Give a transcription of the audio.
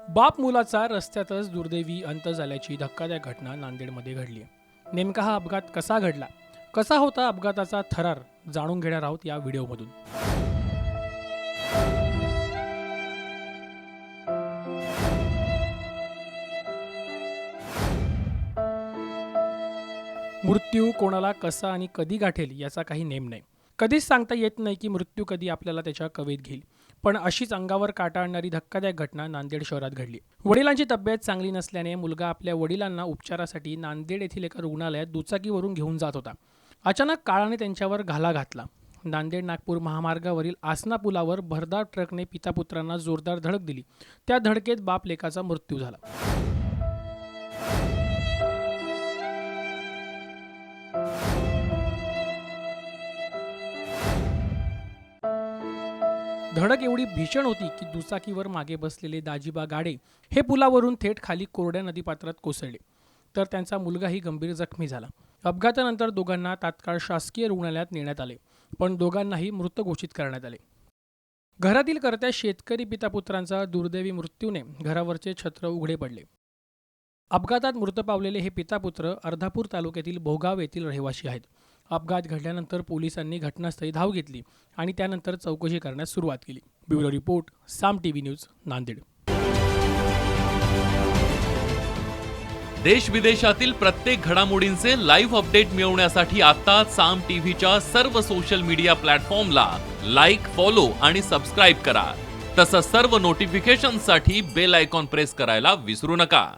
बाप मुलाचा रस्त्यातच दुर्दैवी अंत झाल्याची धक्कादायक घटना नांदेडमध्ये घडली आहे। नेमका हा अपघात कसा घडला, कसा होता अपघाताचा थरार, जाणून घेणार आहोत या व्हिडिओमधून। मृत्यू कोणाला कसा आणि कधी गाठेल याचा काही नेम नाही। कधीच सांगता येत नाही की मृत्यू कधी आपल्याला त्याच्या कवेत घेईल। पण अशीच अंगावर काटा आणणारी धक्कादायक घटना नांदेड शहरात घडली। वडिलांची तब्येत चांगली नसल्याने मुलगा आपल्या वडिलांना उपचारासाठी नांदेड येथील एका रुग्णालयात दुचाकीवरून घेऊन जात होता। अचानक काळाने त्यांच्यावर घाला घातला। नांदेड नागपूर महामार्गावरील आसना पुलावर भरधाव ट्रकने पिता पुत्रांना जोरदार धडक दिली। त्या धडकेत बाप लेकाचा मृत्यू झाला। धडक एवढी भीषण होती की दुचाकीवर मागे बसलेले दाजीबा गाडे हे पुलावरून थेट खाली कोरड्या नदीपात्रात कोसळले, तर त्यांचा मुलगाही गंभीर जखमी झाला। अपघातानंतर दोघांना तात्काळ शासकीय रुग्णालयात नेण्यात आले, पण दोघांनाही मृत घोषित करण्यात आले। घरातील कर्त्या शेतकरी पितापुत्रांचा दुर्दैवी मृत्यूने घरावरचे छत्र उघडे पडले। अपघातात मृत पावलेले हे पितापुत्र अर्धापूर तालुक्यातील भोगाव येथील रहिवासी आहेत। अपघात घडल्यानंतर पोलिसांनी घटनास्थळी धाव घेतली आणि त्यानंतर चौकशी करण्यास सुरुवात केली। ब्युरो रिपोर्ट, साम टीव्ही न्यूज, नांदेड। देश विदेशातील प्रत्येक घडामोडींचे लाईव्ह अपडेट मिळवण्यासाठी आता साम टीव्हीच्या सर्व सोशल मीडिया प्लॅटफॉर्मला लाईक, फॉलो आणि सबस्क्राईब करा। तसंच सर्व नोटिफिकेशनसाठी बेल आयकॉन प्रेस करायला विसरू नका।